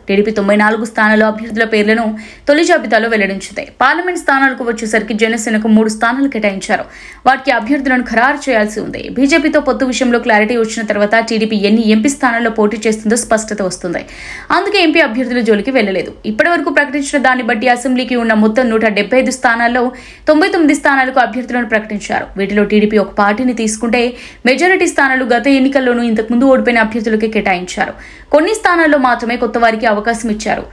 TDP 94 స్థానాల్లో అభ్యర్థుల పేర్లను తొలి జాబితాలో వెల్లడించింది. పార్లమెంట్ స్థానాలకు వచ్చేసరికి జనసేనకు 3 స్థానాలు కేటాయించారు. వాటికి అభ్యర్థులను ఖరారు చేయాల్సి ఉంది. బీజేపీతో పొత్తు విషయంలో క్లారిటీ వచ్చిన తర్వాత టీడీపీ ఎన్ని ఎంపీ స్థానాల్లో పోటీ చేస్తుందో స్పష్టత వస్తుంది. అందుకే ఎంపీ అభ్యర్థుల జోలికి వెళ్లలేదు. ఇప్పటి వరకు ప్రకటించిన దాన్ని బట్టి అసెంబ్లీకి ఉన్న మొత్తం 175 స్థానాల్లో 99 స్థానాలకు అభ్యర్థులను ప్రకటించారు. వీటిలో టీడీపీ ఒక పార్టీని తీసుకుంటే మెజారిటీ స్థానాలు గత ఎన్నికల్లోనూ ఇంతకుముందు ఓడిపోయిన అభ్యర్థులకే కేటాయించారు. కొన్ని స్థానాల్లో మాత్రమే కొత్త వారికి అవకాశం ఇచ్చారు.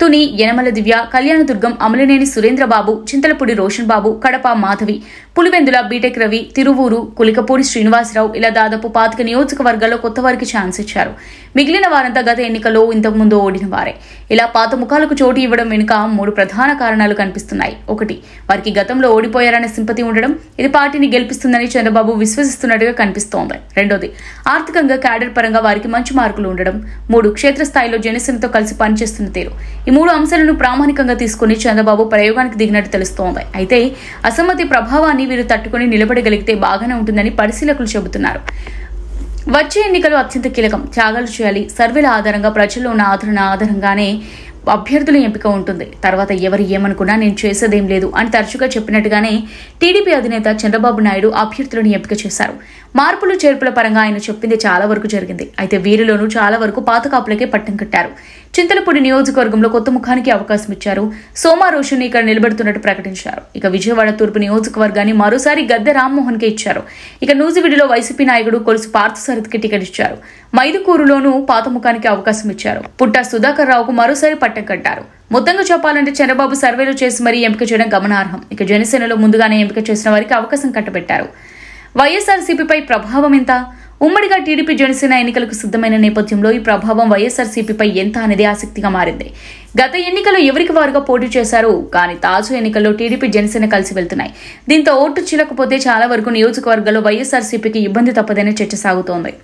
తుని, యనమల దివ్య, కళ్యాణదుర్గం అమలినేని సురేంద్రబాబు, చింతలపూడి రోషన్ బాబు, కడప మాధవి, పులివెందుల బీటెక్ రవి, తిరువూరు, కులికపూడి శ్రీనివాసరావు ఇలా దాదాపు 25 నియోజకవర్గాల్లో కొత్త వారికి ఛాన్స్ ఇచ్చారు. మిగిలిన వారంతా గత ఎన్నికల్లో ఇంతకుముందు ఓడిన వారే. ఇలా పాత ముఖాలకు చోటు ఇవ్వడం వెనుక 3 ప్రధాన కారణాలు కనిపిస్తున్నాయి. 1, వారికి గతంలో ఓడిపోయారనే సింపతి ఉండడం. ఇది పార్టీని గెలిపిస్తుందని చంద్రబాబు విశ్వసిస్తున్నట్టుగా కనిపిస్తోంది. 2, ఆర్థికంగా క్యాడర్ పరంగా వారికి మంచి మార్కులు ఉండడం. 3, క్షేత్రస్థాయిలో జనసేనతో కలిసి పనిచేస్తున్న తీరు. ఈ 3 అంశాలను ప్రామాణికంగా తీసుకుని చంద్రబాబు ప్రయోగానికి దిగినట్టు తెలుస్తోంది. అయితే అసమ్మతి ప్రభావాన్ని వీరు తట్టుకుని నిలబడగలిగితే బాగానే ఉంటుందని పరిశీలకులు చెబుతున్నారు. వచ్చే ఎన్నికలు అత్యంత కీలకం. త్యాగాలు చేయాలి. సర్వేల ఆధారంగా ప్రజల్లో ఉన్న ఆధారంగానే అభ్యర్థుల ఎంపిక ఉంటుంది. తర్వాత ఎవరు ఏమనుకున్నా నేను చేసేదేం లేదు అని తరచుగా చెప్పినట్టుగానే టీడీపీ అధినేత చంద్రబాబు నాయుడు అభ్యర్థులను ఎంపిక చేశారు. మార్పులు చేర్పుల పరంగా ఆయన చెప్పింది చాలా వరకు జరిగింది. అయితే వీరిలోనూ చాలా వరకు పాత కాపులకే పట్టం కట్టారు. చింతలపూడి నియోజకవర్గంలో కొత్త ముఖానికి అవకాశం ఇచ్చారు. సోమా రోషుని ఇక్కడ నిలబెడుతున్నట్టు ప్రకటించారు. ఇక విజయవాడ తూర్పు నియోజకవర్గాన్ని మరోసారి గద్దె రామ్మోహన్ కే ఇచ్చారు. ఇక నూజివీడులో వైసీపీ నాయకుడు కొలుసు పార్థసారథికి టికెట్ ఇచ్చారు. మైదుకూరులోనూ పాత ముఖానికి అవకాశం ఇచ్చారు. పుట్టా సుధాకర్ రావుకు మరోసారి పట్టం కట్టారు. మొత్తంగా చెప్పాలంటే చంద్రబాబు సర్వేలు చేసి మరీ ఎంపిక చేయడం గమనార్హం. ఇక జనసేనలో ముందుగానే ఎంపిక చేసిన వారికి అవకాశం కట్టబెట్టారు. వైఎస్ఆర్సీపీపై ప్రభావం ఎంత? ఉమ్మడిగా టీడీపీ జనసేన ఎన్నికలకు సిద్ధమైన నేపథ్యంలో ఈ ప్రభావం వైఎస్ఆర్సీపీపై ఎంత అనేది ఆసక్తిగా మారింది. గత ఎన్నికల్లో ఎవరికి వారుగా పోటీ చేశారు. కానీ తాజా ఎన్నికల్లో టీడీపీ జనసేన కలిసి వెళ్తున్నాయి. దీంతో ఓటు చీలకపోతే చాలా వరకు నియోజకవర్గాల్లో వైఎస్ఆర్సీపీకి ఇబ్బంది తప్పదనే చర్చ సాగుతోంది.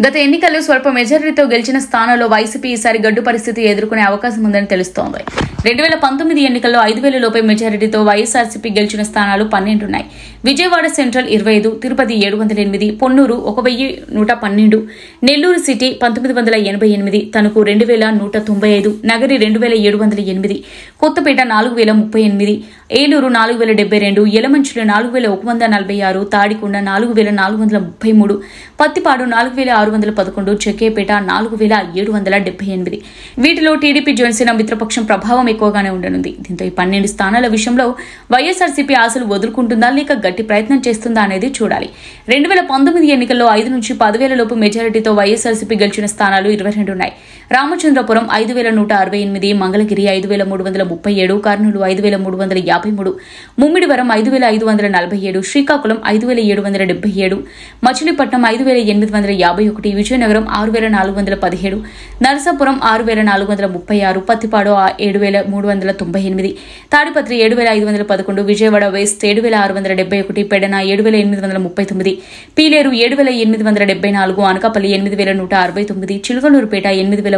గత ఎన్నికల్లో స్వల్ప మెజారిటీతో గెలిచిన స్థానాల్లో వైసీపీ ఈసారి గడ్డు పరిస్థితి ఎదుర్కొనే అవకాశం ఉందని తెలుస్తోంది. 2019 ఎన్నికల్లో 5,000 లోపే మెజారిటీతో వైఎస్ఆర్సీపీ గెలిచిన స్థానాలు 12 ఉన్నాయి. Vijayawada central 25, Tirupati 708, Ponnuru 1112, Nellore city 1988, Tanuku 2195, Nagari 2708, Kothapeta 4038, Eluru 4072, Yelamanchili 4146, Tadikonda 4433, Pathipadu 4611, Chekkepeta 4778. వీటిలో టీడీపీ జనసేన మిత్రపక్షం ప్రభావం ఎక్కువగానే ఉండనుంది. దీంతో ఈ 12 స్థానాల విషయంలో వైఎస్ఆర్సీపీ ఆశలు వదులుకుంటుందా లేక గట్టి ప్రయత్నం చేస్తుందా అనేది చూడాలి. 2019 ఎన్నికల్లో 5 నుంచి 10,000 లోపు మెజారిటీతో వైఎస్ఆర్సీపీ గెలిచిన స్థానాలు 22 ఉన్నాయి. Ramachandrapuram 5,168, Mangalagiri 5,337, Kurnool 5,353, Mummidivaram 5,547, Srikakulam 5,777, Machilipatnam 5,851, Vizianagaram 6,417, Narasapuram 6,436, Pathipadu 7,398, Tadipatri 7,511, Vijayawada west 7,671, Pedana 7,839, Pileru 7,874, Anakapalli 8,169, Chilakaluripet 8,301,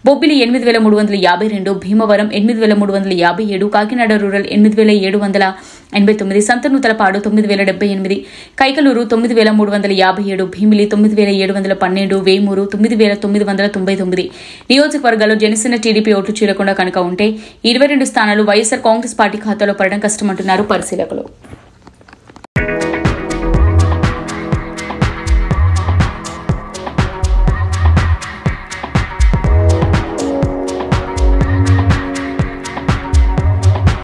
Bobbili 8,352, Bhimavaram 8,357, Kakinada rural 8,789, Santhanuthalapadu 9,078, Kaikaluru 9,357, Bheemili 9,712, Vemuru 9,999. నియోజకవర్గాల్లో జనసేన టీడీపీ ఓట్లు చీలకుండా కనుక ఉంటే 22 స్థానాలు వైఎస్ఆర్ కాంగ్రెస్ పార్టీ ఖాతాలో పడడం కష్టమంటున్నారు పరిశీలకులు.